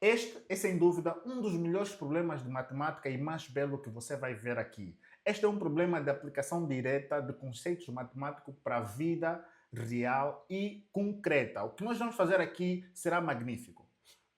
Este é, sem dúvida, um dos melhores problemas de matemática e mais belo que você vai ver aqui. Este é um problema de aplicação direta de conceitos matemáticos para a vida real e concreta. O que nós vamos fazer aqui será magnífico.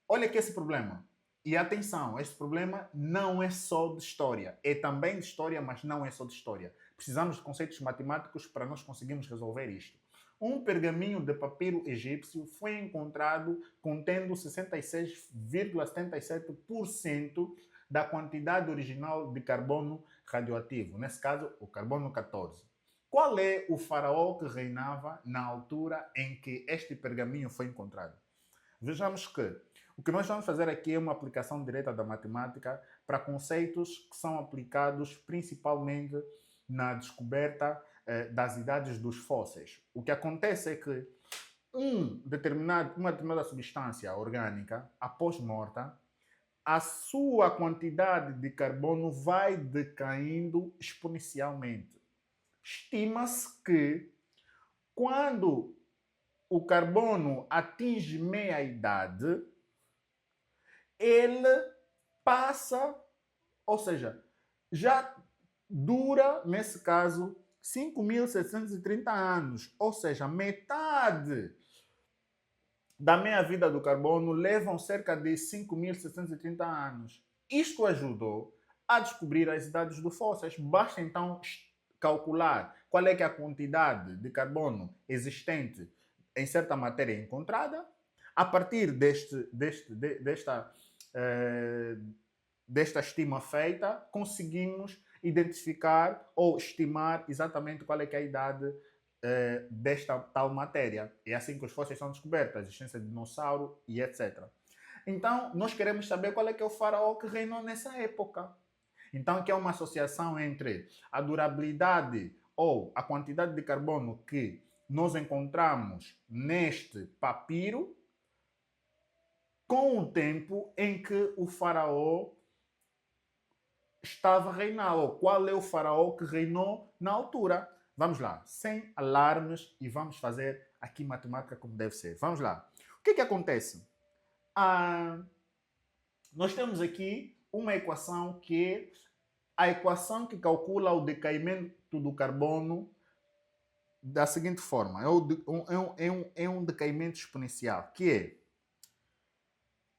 Olha aqui esse problema. E atenção, este problema não é só de história. É também de história, mas não é só de história. Precisamos de conceitos matemáticos para nós conseguirmos resolver isto. Um pergaminho de papiro egípcio foi encontrado contendo 66,77% da quantidade original de carbono radioativo, nesse caso, o carbono 14. Qual é o faraó que reinava na altura em que este pergaminho foi encontrado? Vejamos que o que nós vamos fazer aqui é uma aplicação direta da matemática para conceitos que são aplicados principalmente na descoberta das idades dos fósseis. O que acontece é que uma determinada substância orgânica, após morta, a sua quantidade de carbono vai decaindo exponencialmente. Estima-se que quando o carbono atinge meia idade, ele passa, ou seja, já dura, nesse caso, 5.730 anos, ou seja, metade da meia-vida do carbono levam cerca de 5.730 anos. Isto ajudou a descobrir as idades dos fósseis. Basta então calcular qual é que é a quantidade de carbono existente em certa matéria encontrada. A partir desta estima feita, conseguimos identificar ou estimar exatamente qual é que é a idade desta tal matéria. É assim que os fósseis são descobertos, a existência de dinossauro e etc. Então, nós queremos saber qual é que é o faraó que reinou nessa época. Então, que é uma associação entre a durabilidade ou a quantidade de carbono que nós encontramos neste papiro com o tempo em que o faraó estava a reinar, ou qual é o faraó que reinou na altura. Vamos lá, sem alarmes, e vamos fazer aqui matemática como deve ser. Vamos lá. O que acontece? Nós temos aqui uma equação que é a equação que calcula o decaimento do carbono da seguinte forma. É um decaimento exponencial, que é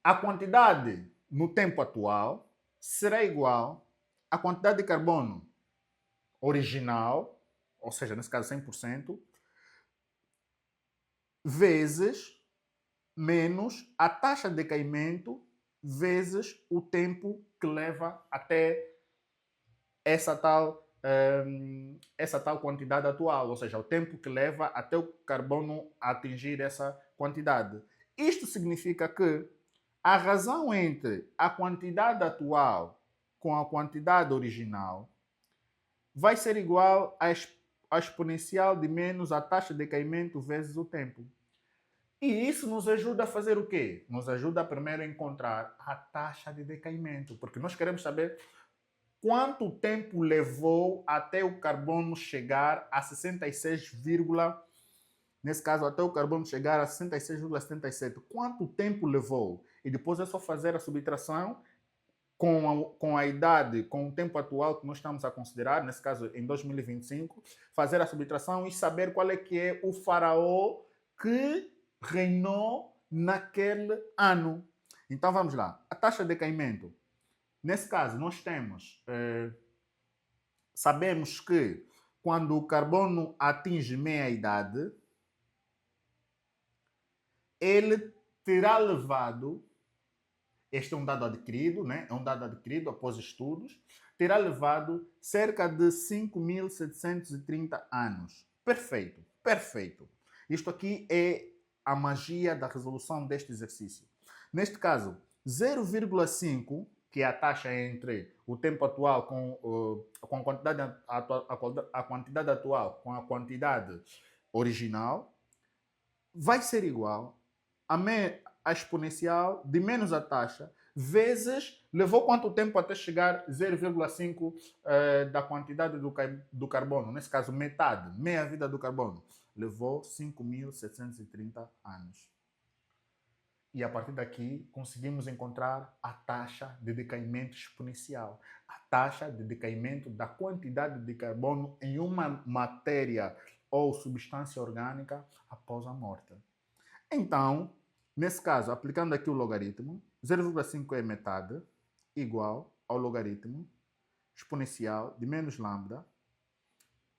a quantidade no tempo atual será igual à quantidade de carbono original, ou seja, nesse caso 100%, vezes menos a taxa de decaimento vezes o tempo que leva até essa tal quantidade atual, ou seja, o tempo que leva até o carbono atingir essa quantidade. Isto significa que a razão entre a quantidade atual com a quantidade original vai ser igual a exponencial de menos a taxa de decaimento vezes o tempo. E isso nos ajuda a fazer o quê? Nos ajuda a primeiro encontrar a taxa de decaimento, porque nós queremos saber quanto tempo levou até o carbono chegar a 66, nesse caso até o carbono chegar a 66,77. Quanto tempo levou? E depois é só fazer a subtração com a idade, com o tempo atual que nós estamos a considerar, nesse caso em 2025, fazer a subtração e saber qual é que é o faraó que reinou naquele ano. Então vamos lá. A taxa de decaimento. Nesse caso, nós temos, sabemos que quando o carbono atinge meia-idade, ele terá levado, este é um dado adquirido, né? É um dado adquirido após estudos, terá levado cerca de 5.730 anos. Perfeito, perfeito. Isto aqui é a magia da resolução deste exercício. Neste caso, 0,5, que é a taxa entre o tempo atual com a quantidade atual com a quantidade original, vai ser igual a exponencial de menos a taxa vezes levou quanto tempo até chegar 0,5 da quantidade do carbono, nesse caso metade, meia vida do carbono, levou 5.730 anos. E a partir daqui conseguimos encontrar a taxa de decaimento exponencial, a taxa de decaimento da quantidade de carbono em uma matéria ou substância orgânica após a morte. Então, nesse caso, aplicando aqui o logaritmo, 0,5 é metade, igual ao logaritmo exponencial de menos lambda,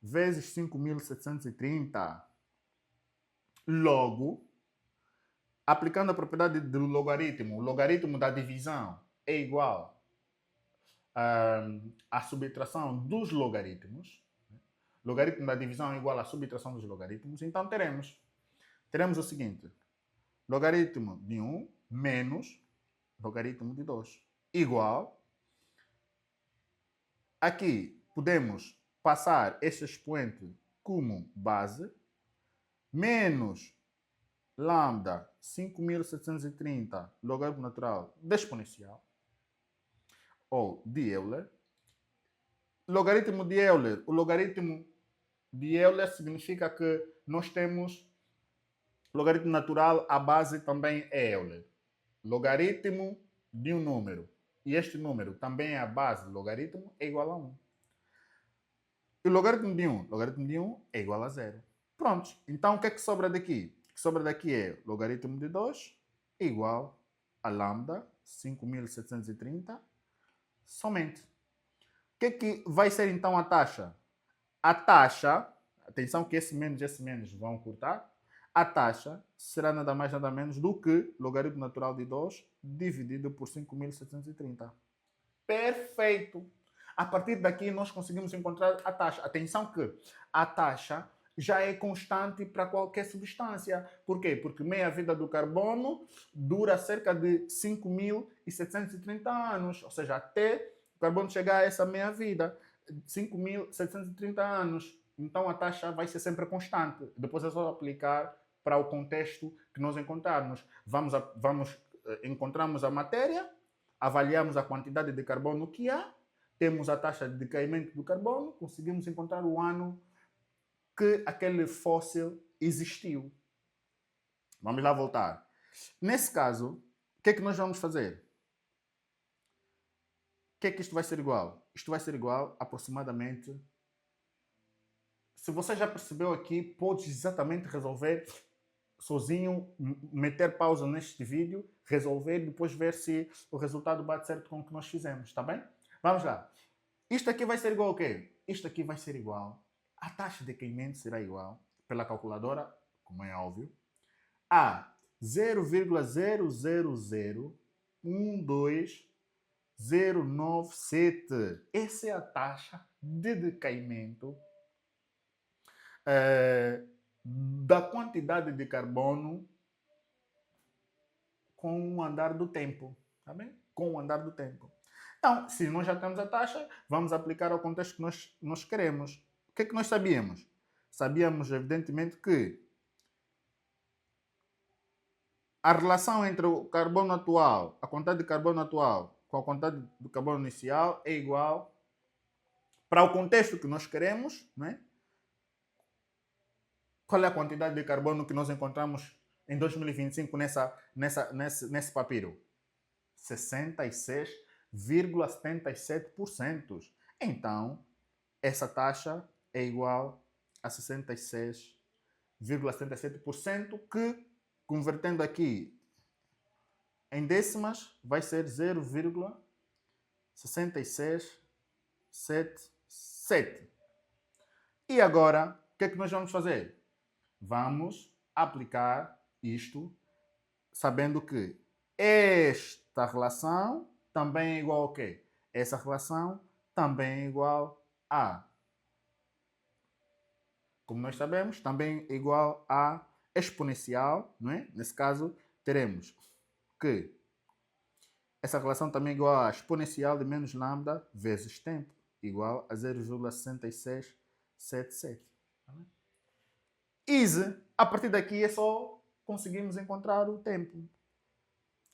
vezes 5.730. Logo, aplicando a propriedade do logaritmo, o logaritmo da divisão é igual à subtração dos logaritmos. Logaritmo da divisão é igual à subtração dos logaritmos. Então, teremos o seguinte. Logaritmo de 1 menos logaritmo de 2 igual. Aqui podemos passar este expoente como base, menos lambda 5.730 logaritmo natural da exponencial, ou de Euler. Logaritmo de Euler. O logaritmo de Euler significa que nós temos logaritmo natural, a base também é Euler. Logaritmo de um número. E este número também é a base do logaritmo, é igual a 1. E o logaritmo de 1? Logaritmo de 1 é igual a 0. Pronto. Então, o que é que sobra daqui? O que sobra daqui é logaritmo de 2 igual a lambda 5.730 somente. O que é que vai ser então a taxa? A taxa, atenção que esse menos vão cortar, a taxa será nada mais nada menos do que logaritmo natural de 2 dividido por 5.730. Perfeito! A partir daqui nós conseguimos encontrar a taxa. Atenção que a taxa já é constante para qualquer substância. Por quê? Porque meia-vida do carbono dura cerca de 5.730 anos. Ou seja, até o carbono chegar a essa meia-vida, 5.730 anos. Então a taxa vai ser sempre constante. Depois é só aplicar para o contexto que nós encontrarmos. Encontramos a matéria, avaliamos a quantidade de carbono que há, temos a taxa de decaimento do carbono, conseguimos encontrar o ano que aquele fóssil existiu. Vamos lá voltar. Nesse caso, o que é que nós vamos fazer? O que é que isto vai ser igual? Isto vai ser igual aproximadamente... Se você já percebeu aqui, pode exatamente resolver sozinho, meter pausa neste vídeo, resolver e depois ver se o resultado bate certo com o que nós fizemos, está bem? Vamos lá. Isto aqui vai ser igual ao quê? Isto aqui vai ser igual, a taxa de decaimento será igual, pela calculadora, como é óbvio, a 0,0012097. Essa é a taxa de decaimento da quantidade de carbono com o andar do tempo, tá bem? Com o andar do tempo. Então, se nós já temos a taxa, vamos aplicar ao contexto que nós queremos. O que é que nós sabíamos? Sabíamos, evidentemente, que a relação entre o carbono atual, a quantidade de carbono atual com a quantidade de carbono inicial é igual, para o contexto que nós queremos, né? Qual é a quantidade de carbono que nós encontramos em 2025 nesse papiro? 66,77%. Então, essa taxa é igual a 66,77%, que, convertendo aqui em décimas, vai ser 0,6677. E agora, o que é que nós vamos fazer? Vamos aplicar isto sabendo que esta relação também é igual ao quê? Essa relação também é igual a, como nós sabemos, também é igual a exponencial, não é? Nesse caso, teremos que essa relação também é igual a exponencial de menos lambda vezes tempo, igual a 0,6677. Easy. A partir daqui é só conseguirmos encontrar o tempo.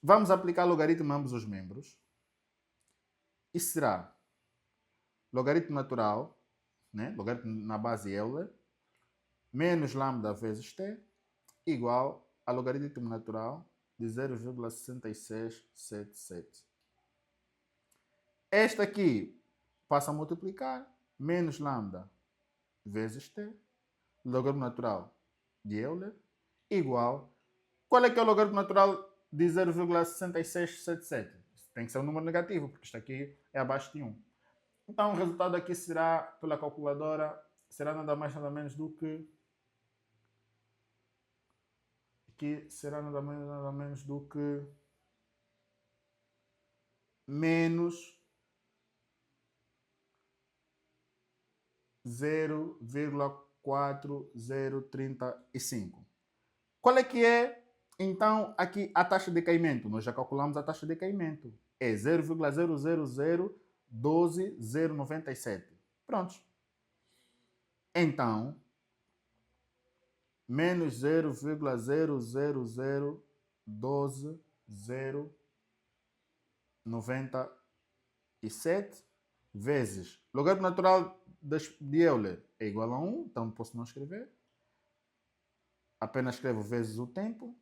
Vamos aplicar logaritmo a ambos os membros. Isso será logaritmo natural, né? Logaritmo na base Euler, menos lambda vezes t, igual a logaritmo natural de 0,6677. Esta aqui passa a multiplicar, menos lambda vezes t, logaritmo natural de Euler, igual. Qual é que é o logaritmo natural de 0,6677? Tem que ser um número negativo, porque isto aqui é abaixo de 1. Então o resultado aqui será, pela calculadora, será nada mais nada menos do que... Aqui será nada mais nada menos do que... menos 0,4035. Qual é que é, então, aqui a taxa de caimento? Nós já calculamos a taxa de caimento. É 0,00012097. Prontos. Então, menos 0,00012097 vezes logaritmo natural de Euler é igual a 1, então posso não escrever. Apenas escrevo vezes o tempo,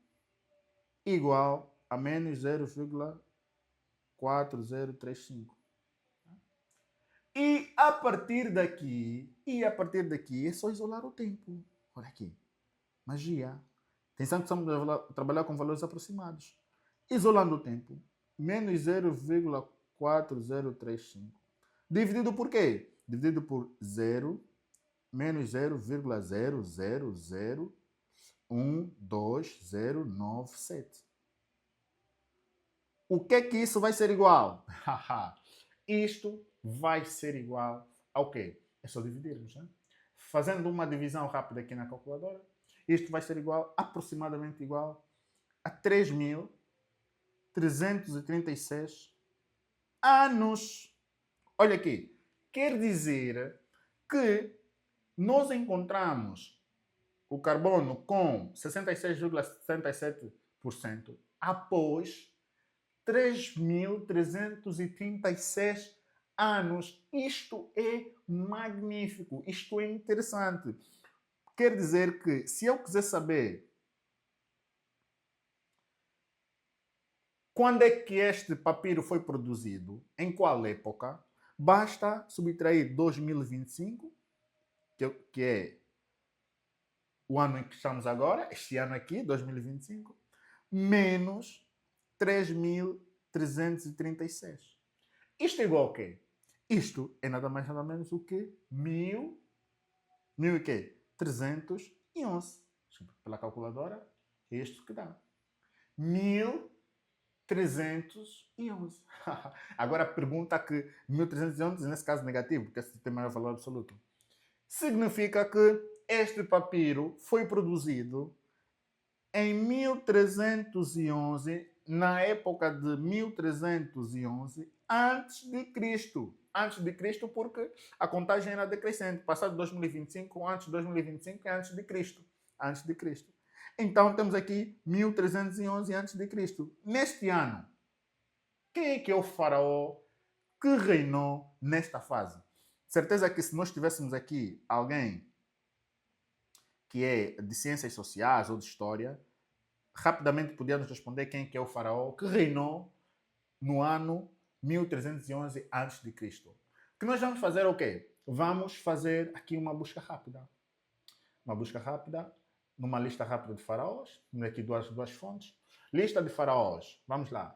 igual a menos 0,4035. E a partir daqui é só isolar o tempo. Olha aqui, magia. Atenção que estamos a trabalhar com valores aproximados. Isolando o tempo, menos 0,4035. Dividido por quê? Dividido por 0, menos 0,00012097. O que é que isso vai ser igual? Isto vai ser igual ao quê? É só dividirmos, né? Fazendo uma divisão rápida aqui na calculadora, isto vai ser igual, aproximadamente igual a 3.336 anos. Olha aqui, quer dizer que nós encontramos o carbono com 66,77% após 3.336 anos. Isto é magnífico, isto é interessante. Quer dizer que, se eu quiser saber quando é que este papiro foi produzido, em qual época, basta subtrair 2025, que é o ano em que estamos agora, este ano aqui, 2025, menos 3.336. Isto é igual a quê? Isto é nada mais nada menos do que 311. Pela calculadora, é isto que dá. 1.311. Agora a pergunta que 1.311, nesse caso negativo, porque esse tem maior valor absoluto, significa que este papiro foi produzido em 1311, na época de 1311, antes de Cristo. Antes de Cristo, porque a contagem era decrescente. Passado 2025, antes de 2025 é antes de Cristo. Antes de Cristo. Então temos aqui 1311 antes de Cristo. Neste ano, quem é que é o faraó que reinou nesta fase? Certeza que se nós tivéssemos aqui alguém que é de ciências sociais ou de história, rapidamente podíamos responder quem que é o faraó que reinou no ano 1311 a.C. O que nós vamos fazer é o quê? Vamos fazer aqui uma busca rápida. Uma busca rápida, numa lista rápida de faraós. Temos aqui duas fontes. Lista de faraós. Vamos lá.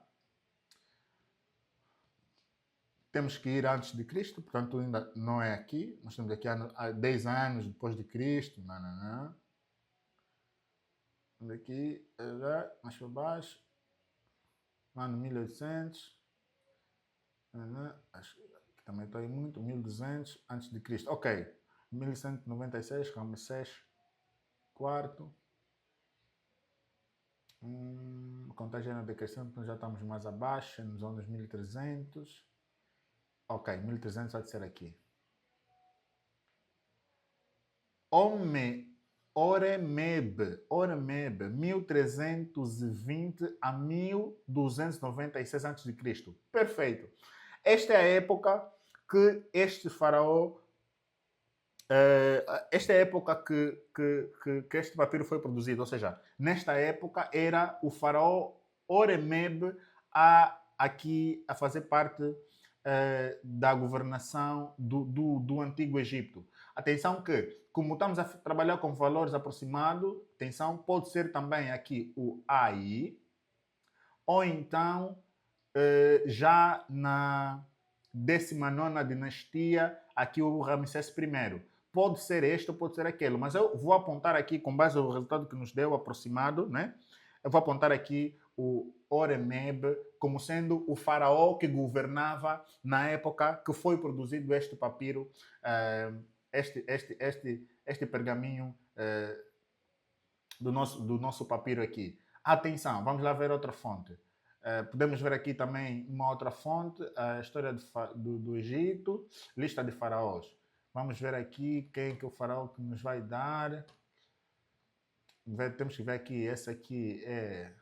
Temos que ir antes de Cristo, portanto ainda não é aqui. Nós temos aqui 10 anos depois de Cristo. Não. Aqui, mais para baixo, ano 1800, acho que também estou aí muito, 1200 antes de Cristo. Ok, 1196, Ramsés IV. Contagem era decrescente, então já estamos mais abaixo, nos anos 1300. Ok, 1300 há de ser aqui. Oremeb, 1320 a 1296 a.C. Perfeito. Esta é a época que este faraó, esta é a época que este papiro foi produzido, ou seja, nesta época era o faraó Horemheb aqui a fazer parte da governação do Antigo Egito. Atenção que, como estamos a trabalhar com valores aproximados, atenção, pode ser também aqui o AI, ou então já na 19ª dinastia, aqui o Ramsés I. Pode ser este ou pode ser aquele, mas eu vou apontar aqui, com base no resultado que nos deu aproximado, né? Eu vou apontar aqui o Horemheb como sendo o faraó que governava na época que foi produzido este papiro, este pergaminho do nosso papiro aqui. Atenção, vamos lá ver outra fonte. Podemos ver aqui também uma outra fonte, a história do Egito, lista de faraós. Vamos ver aqui quem que é o faraó que nos vai dar. Temos que ver aqui, esse aqui é...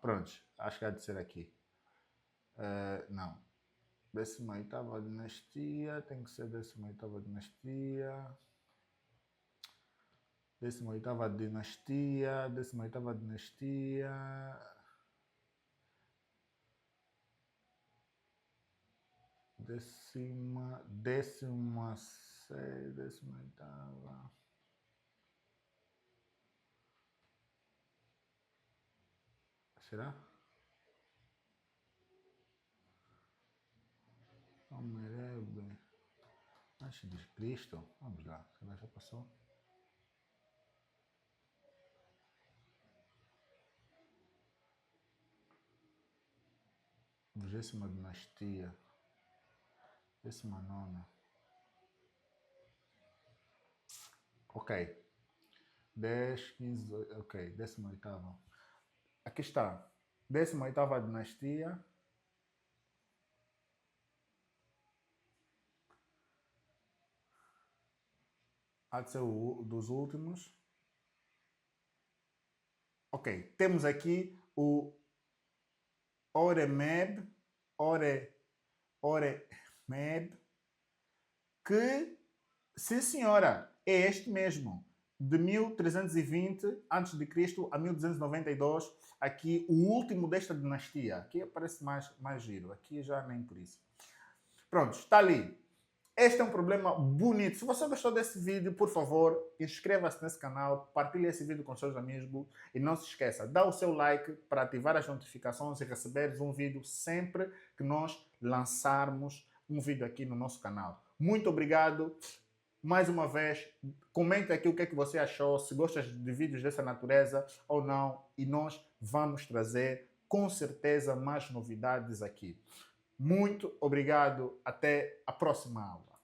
pronto, acho que há de ser aqui. Não. 18ª dinastia, tem que ser 18ª dinastia. 18ª dinastia, 18ª dinastia... 16ª, 18ª... Será? Horemheb, antes de Cristo. Vamos lá, será que já passou? Vigésima dinastia. 19ª. Ok. 10, 15, ok. 18ª. Aqui está. 18ª dinastia. Há de ser dos últimos. Ok. Temos aqui o Horemheb. Horemheb. Que, sim senhora, é este mesmo. De 1320 a.C. a 1292, aqui o último desta dinastia. Aqui parece mais giro, aqui já nem por isso. Pronto, está ali. Este é um problema bonito. Se você gostou desse vídeo, por favor, inscreva-se nesse canal, partilhe esse vídeo com seus amigos e não se esqueça, dá o seu like para ativar as notificações e receber um vídeo sempre que nós lançarmos um vídeo aqui no nosso canal. Muito obrigado. Mais uma vez, comente aqui o que é que você achou, se gosta de vídeos dessa natureza ou não, e nós vamos trazer, com certeza, mais novidades aqui. Muito obrigado, até a próxima aula.